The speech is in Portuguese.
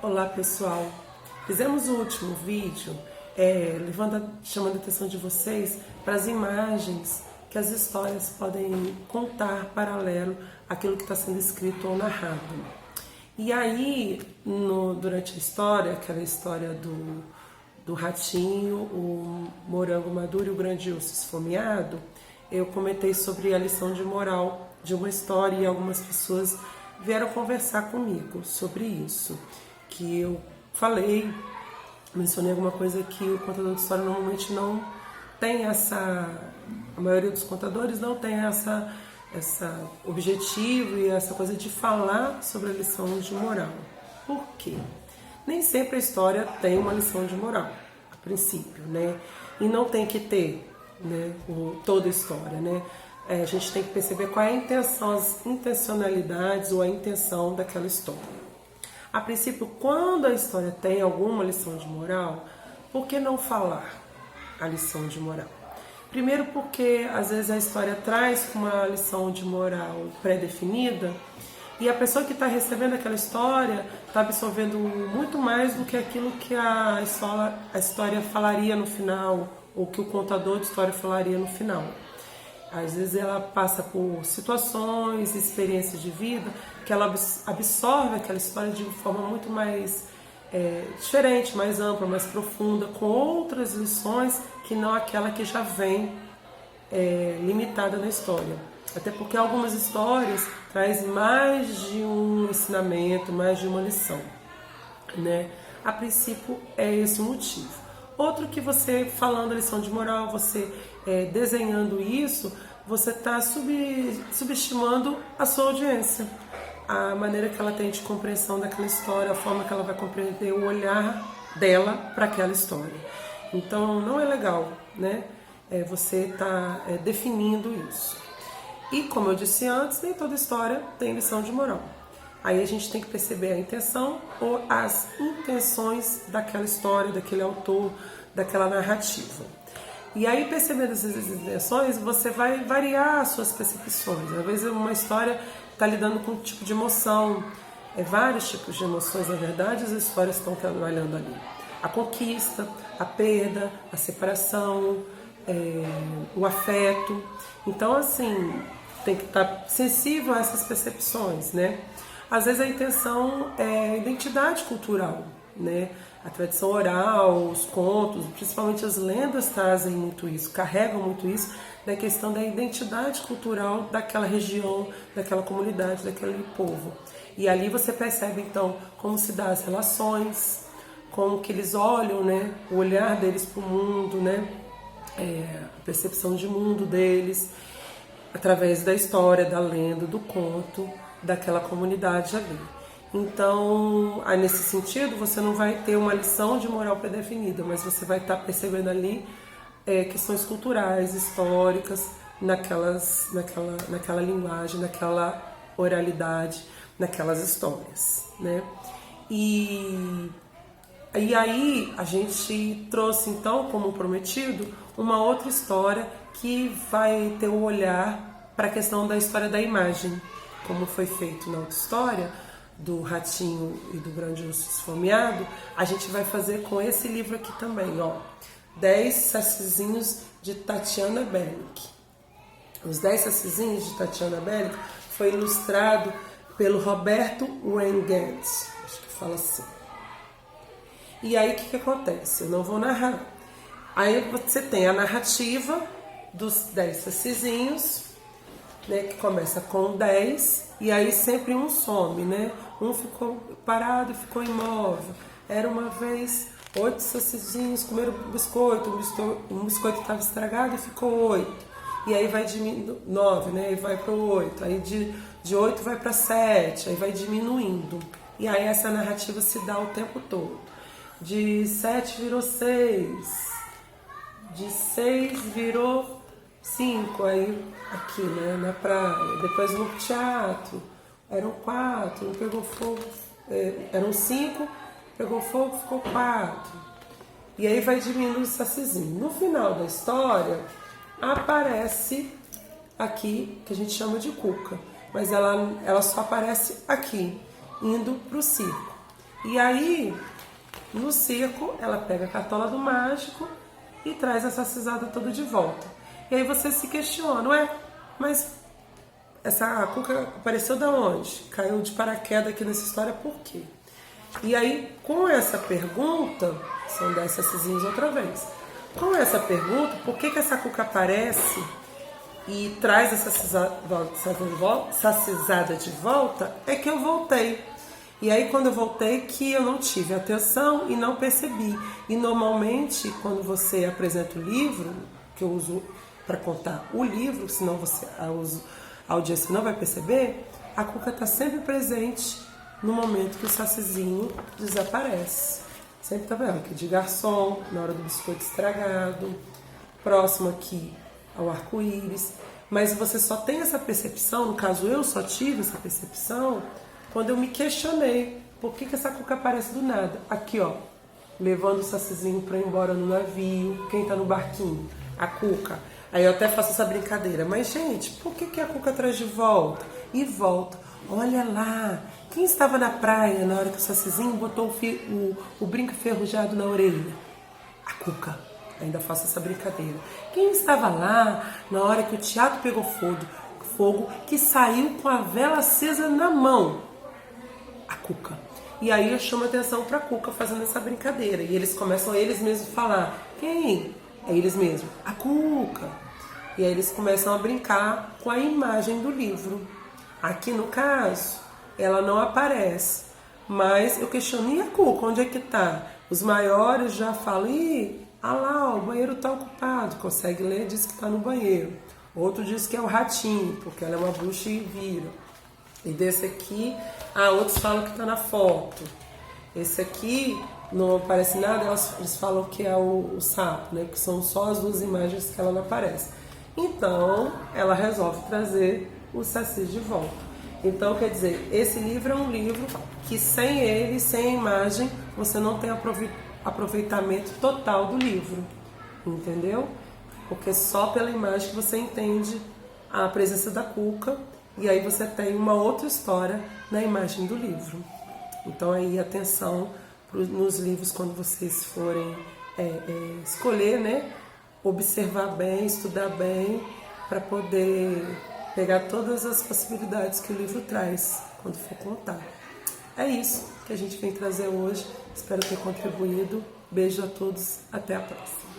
Olá pessoal, fizemos o último vídeo chamando a atenção de vocês para as imagens que as histórias podem contar paralelo àquilo que está sendo escrito ou narrado. E aí, durante a história, aquela história do ratinho, o morango maduro e o grande urso esfomeado, eu comentei sobre a lição de moral de uma história e algumas pessoas vieram conversar comigo sobre isso. Que eu mencionei alguma coisa que o contador de história normalmente não tem a maioria dos contadores não tem essa objetivo e essa coisa de falar sobre a lição de moral. Por quê? Nem sempre a história tem uma lição de moral, a princípio, né? E não tem que ter, né, toda a história, né? A gente tem que perceber qual é a intenção, as intencionalidades ou a intenção daquela história. A princípio, quando a história tem alguma lição de moral, por que não falar a lição de moral? Primeiro porque às vezes a história traz uma lição de moral pré-definida e a pessoa que está recebendo aquela história está absorvendo muito mais do que aquilo que a história falaria no final ou que o contador de história falaria no final. Às vezes ela passa por situações, experiências de vida, que ela absorve aquela história de uma forma muito mais diferente, mais ampla, mais profunda, com outras lições que não aquela que já vem limitada na história. Até porque algumas histórias trazem mais de um ensinamento, mais de uma lição, né? A princípio é esse o motivo. Outro que você, falando a lição de moral, você desenhando isso, você está subestimando a sua audiência, a maneira que ela tem de compreensão daquela história, a forma que ela vai compreender o olhar dela para aquela história. Então não é legal, né? Você está definindo isso. E como eu disse antes, nem toda história tem lição de moral. Aí a gente tem que perceber a intenção ou as intenções daquela história, daquele autor, daquela narrativa. E aí, percebendo essas intenções, você vai variar as suas percepções. Às vezes uma história está lidando com um tipo de emoção, vários tipos de emoções, na verdade, as histórias estão trabalhando ali. A conquista, a perda, a separação, o afeto. Então, assim, tem que estar sensível a essas percepções, né? Às vezes a intenção é identidade cultural, né? A tradição oral, os contos, principalmente as lendas trazem muito isso, carregam muito isso da questão da identidade cultural daquela região, daquela comunidade, daquele povo. E ali você percebe então como se dá as relações, como que eles olham, né? O olhar deles para o mundo, né? A percepção de mundo deles, através da história, da lenda, do conto, daquela comunidade ali. Então, nesse sentido, você não vai ter uma lição de moral pré-definida, mas você vai estar percebendo ali questões culturais, históricas, naquela linguagem, naquela oralidade, naquelas histórias, né? E aí a gente trouxe, então, como prometido, uma outra história que vai ter um olhar para a questão da história da imagem, como foi feito na outra história, do ratinho e do grande urso esfomeado, a gente vai fazer com esse livro aqui também, ó, 10 sacizinhos de Tatiana Bellick. Os 10 sacizinhos de Tatiana Bellick foi ilustrado pelo Roberto Wengantz, acho que fala assim. E aí o que acontece? Eu não vou narrar. Aí você tem a narrativa dos 10 sacizinhos, né, que começa com 10, e aí sempre um some, né? Um ficou parado e ficou imóvel. Era uma vez 8 sacizinhos comeram biscoito, um biscoito estava estragado e ficou 8. E aí vai diminuindo, 9, né? E vai para o 8. Aí de 8 vai para 7, aí vai diminuindo. E aí essa narrativa se dá o tempo todo. De 7 virou 6, de 6 virou 5, aí aqui, né, na praia, depois no teatro, eram 4, um pegou fogo, eram 5, pegou fogo, ficou 4. E aí vai diminuindo o sacizinho. No final da história, aparece aqui, que a gente chama de Cuca, mas ela só aparece aqui, indo para o circo. E aí, no circo, ela pega a cartola do mágico e traz essa cisada toda de volta. E aí você se questiona, ué, mas essa Cuca apareceu da onde? Caiu de paraquedas aqui nessa história, por quê? E aí, com essa pergunta, são 10 sacizinhos outra vez. Com essa pergunta, por que essa Cuca aparece e traz essa sacizada de volta, é que eu voltei. E aí, quando eu voltei, que eu não tive atenção e não percebi. E normalmente, quando você apresenta o livro, que eu uso para contar o livro, senão a audiência não vai perceber, a Cuca está sempre presente no momento que o sacizinho desaparece. Sempre tá vendo aqui de garçom, na hora do biscoito estragado, próximo aqui ao arco-íris. Mas você só tem essa percepção, no caso eu só tive essa percepção, quando eu me questionei por que essa Cuca aparece do nada. Aqui, ó, levando o sacizinho para ir embora no navio, quem tá no barquinho? A Cuca. Aí eu até faço essa brincadeira. Mas, gente, por que a Cuca traz de volta? E volta. Olha lá, quem estava na praia na hora que o sacizinho botou o brinco enferrujado na orelha? A Cuca. Ainda faço essa brincadeira. Quem estava lá na hora que o teatro pegou fogo, que saiu com a vela acesa na mão? A Cuca. E aí eu chamo a atenção para a Cuca fazendo essa brincadeira. E eles começam eles mesmos a falar. Quem? É eles mesmos. A Cuca. E aí eles começam a brincar com a imagem do livro. Aqui no caso, ela não aparece. Mas eu questiono, e a Cuca, onde é que tá? Os maiores já falam, lá, o banheiro tá ocupado. Consegue ler, diz que tá no banheiro. Outro diz que é o ratinho, porque ela é uma bruxa e vira. E desse aqui, outros falam que tá na foto. Esse aqui não aparece nada, eles falam que é o sapo, né? Que são só as duas imagens que ela não aparece. Então, ela resolve trazer o Saci de volta. Então, quer dizer, esse livro é um livro que sem ele, sem a imagem, você não tem aproveitamento total do livro, entendeu? Porque só pela imagem que você entende a presença da Cuca, e aí você tem uma outra história na imagem do livro. Então aí atenção nos livros quando vocês forem escolher, né? Observar bem, estudar bem, para poder pegar todas as possibilidades que o livro traz quando for contar. É isso que a gente vem trazer hoje. Espero ter contribuído. Beijo a todos. Até a próxima.